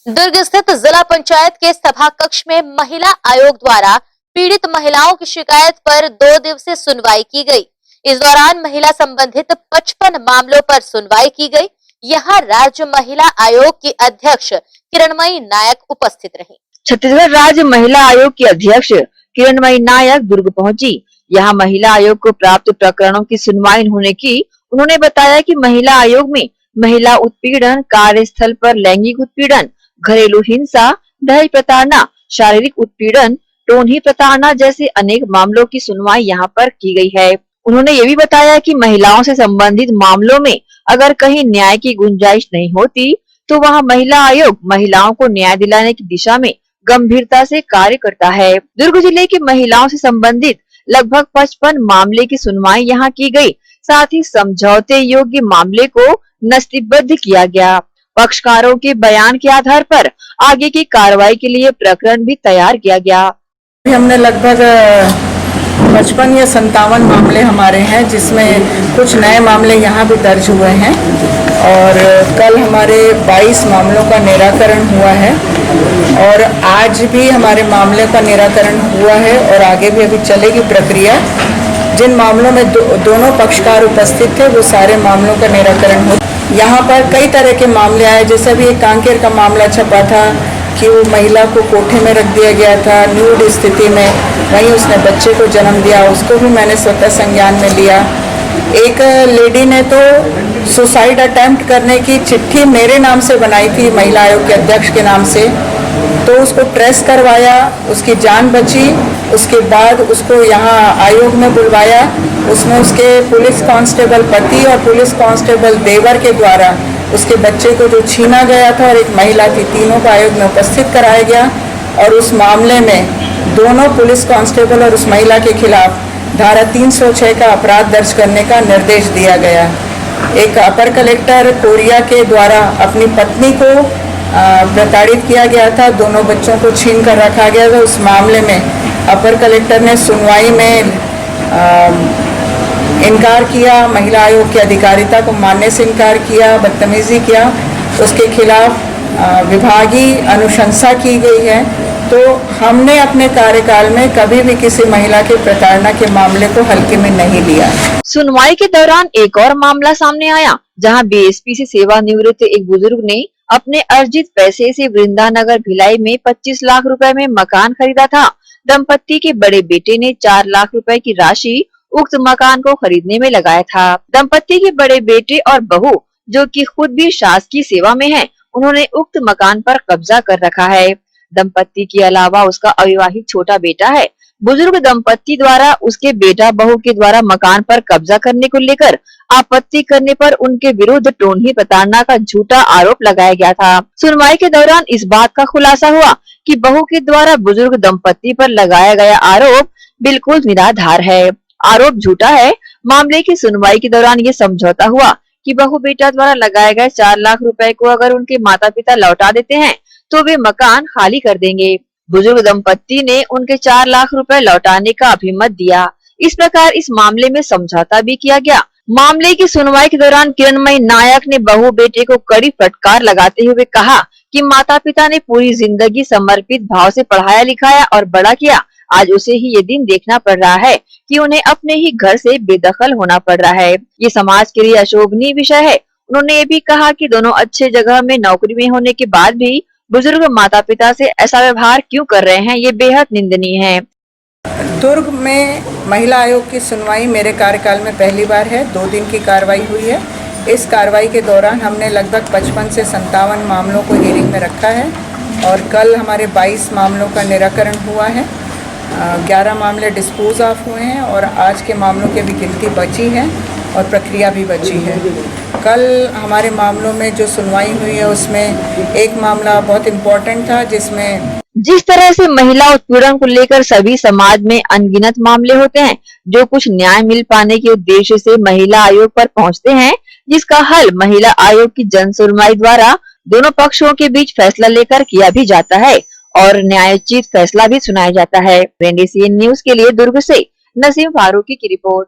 दुर्ग स्थित जिला पंचायत के सभा कक्ष में महिला आयोग द्वारा पीड़ित महिलाओं की शिकायत पर 2 दिवसीय सुनवाई की गई। इस दौरान महिला संबंधित 55 मामलों पर सुनवाई की गई। यहाँ राज्य महिला आयोग की अध्यक्ष किरणमयी नायक उपस्थित रही। छत्तीसगढ़ राज्य महिला आयोग की अध्यक्ष किरणमयी नायक दुर्ग पहुंची। यहाँ महिला आयोग को प्राप्त प्रकरणों की सुनवाई होने की उन्होंने बताया कि महिला आयोग में महिला उत्पीड़न, कार्यस्थल पर लैंगिक उत्पीड़न, घरेलू हिंसा, दहेज प्रताड़ना, शारीरिक उत्पीड़न, टोनही प्रताड़ना जैसे अनेक मामलों की सुनवाई यहाँ पर की गई है। उन्होंने ये भी बताया कि महिलाओं से संबंधित मामलों में अगर कहीं न्याय की गुंजाइश नहीं होती तो वहाँ महिला आयोग महिलाओं को न्याय दिलाने की दिशा में गंभीरता से कार्य करता है। दुर्ग जिले की महिलाओं से संबंधित लगभग 55 मामले की सुनवाई यहाँ की गई। साथ ही समझौते योग्य मामले को नस्तीबद्ध किया गया। पक्षकारों के बयान के आधार पर आगे की कार्रवाई के लिए प्रकरण भी तैयार किया गया। हमने लगभग 55 या 57 मामले हमारे हैं, जिसमें कुछ नए मामले यहाँ भी दर्ज हुए हैं और कल हमारे 22 मामलों का निराकरण हुआ है और आज भी हमारे मामले का निराकरण हुआ है और आगे भी अभी चलेगी प्रक्रिया। जिन मामलों में दोनों पक्षकार उपस्थित थे वो सारे मामलों का निराकरण हो। यहाँ पर कई तरह के मामले आए, जैसे अभी एक कांकेर का मामला छपा था कि वो महिला को कोठे में रख दिया गया था न्यूड स्थिति में, वहीं उसने बच्चे को जन्म दिया, उसको भी मैंने स्वतः संज्ञान में लिया। एक लेडी ने तो सुसाइड अटेम्प्ट करने की चिट्ठी मेरे नाम से बनाई थी, महिला आयोग के अध्यक्ष के नाम से, तो उसको ट्रेस करवाया, उसकी जान बची। उसके बाद उसको यहाँ आयोग में बुलवाया। उसमें उसके पुलिस कांस्टेबल पति और पुलिस कांस्टेबल देवर के द्वारा उसके बच्चे को जो छीना गया था और एक महिला थी, तीनों को आयोग में उपस्थित कराया गया और उस मामले में दोनों पुलिस कांस्टेबल और उस महिला के खिलाफ धारा 306 का अपराध दर्ज करने का निर्देश दिया गया। एक अपर कलेक्टर कोरिया के द्वारा अपनी पत्नी को प्रताड़ित किया गया था, दोनों बच्चों को छीन कर रखा गया था। उस मामले में अपर कलेक्टर ने सुनवाई में इनकार किया, महिला आयोग की अधिकारिता को मानने से इनकार किया, बदतमीजी किया। उसके खिलाफ विभागीय अनुशंसा की गई है। तो हमने अपने कार्यकाल में कभी भी किसी महिला के प्रताड़ना के मामले को हल्के में नहीं लिया। सुनवाई के दौरान एक और मामला सामने आया, जहां बीएसपी से सेवानिवृत्त एक बुजुर्ग ने अपने अर्जित पैसे से वृंदानगर भिलाई में 25 लाख रुपए में मकान खरीदा था। दंपत्ति के बड़े बेटे ने 4 लाख रुपए की राशि उक्त मकान को खरीदने में लगाया था। दंपत्ति के बड़े बेटे और बहू, जो कि खुद भी शासकीय सेवा में हैं, उन्होंने उक्त मकान पर कब्जा कर रखा है। दंपत्ति के अलावा उसका अविवाहित छोटा बेटा है। बुजुर्ग दंपत्ति द्वारा उसके बेटा बहू के द्वारा मकान पर कब्जा करने को लेकर आपत्ति करने पर उनके विरुद्ध टोनही प्रताड़ना का झूठा आरोप लगाया गया था। सुनवाई के दौरान इस बात का खुलासा हुआ कि बहू के द्वारा बुजुर्ग दंपत्ति पर लगाया गया आरोप बिल्कुल निराधार है, आरोप झूठा है। मामले की सुनवाई के दौरान ये समझौता हुआ कि बहू बेटा द्वारा लगाए गए 4 लाख रुपए को अगर उनके माता पिता लौटा देते हैं तो वे मकान खाली कर देंगे। बुजुर्ग दंपत्ति ने उनके 4 लाख रुपए लौटाने का अभिमत दिया। इस प्रकार इस मामले में समझौता भी किया गया। मामले की सुनवाई के दौरान किरणमयी नायक ने बहू बेटे को कड़ी फटकार लगाते हुए कहा कि माता पिता ने पूरी जिंदगी समर्पित भाव से पढ़ाया लिखाया और बड़ा किया। आज उसे ही ये दिन देखना पड़ रहा है कि उन्हें अपने ही घर से बेदखल होना पड़ रहा है। ये समाज के लिए अशोभनीय विषय है। उन्होंने ये भी कहा कि दोनों अच्छे जगह में नौकरी में होने के बाद भी बुजुर्ग माता पिता से ऐसा व्यवहार क्यों कर रहे हैं, ये बेहद निंदनीय है। दुर्ग में महिला आयोग की सुनवाई मेरे कार्यकाल में पहली बार है। 2 दिन की कार्रवाई हुई है। इस कार्रवाई के दौरान हमने लगभग 55 से 57 मामलों को हियरिंग में रखा है और कल हमारे 22 मामलों का निराकरण हुआ है। 11 मामले डिस्पोज ऑफ हुए हैं और आज के मामलों की भी गिनती बची है और प्रक्रिया भी बची है। कल हमारे मामलों में जो सुनवाई हुई है उसमें एक मामला बहुत इम्पोर्टेंट था, जिसमें जिस तरह से महिला उत्पीड़न को लेकर सभी समाज में अनगिनत मामले होते हैं, जो कुछ न्याय मिल पाने के उद्देश्य से महिला आयोग पर पहुंचते हैं, जिसका हल महिला आयोग की जन सुनवाई द्वारा दोनों पक्षों के बीच फैसला लेकर किया भी जाता है और न्यायोचित फैसला भी सुनाया जाता है। एनडीसीएन न्यूज के लिए दुर्ग से नसीम फारूकी की रिपोर्ट।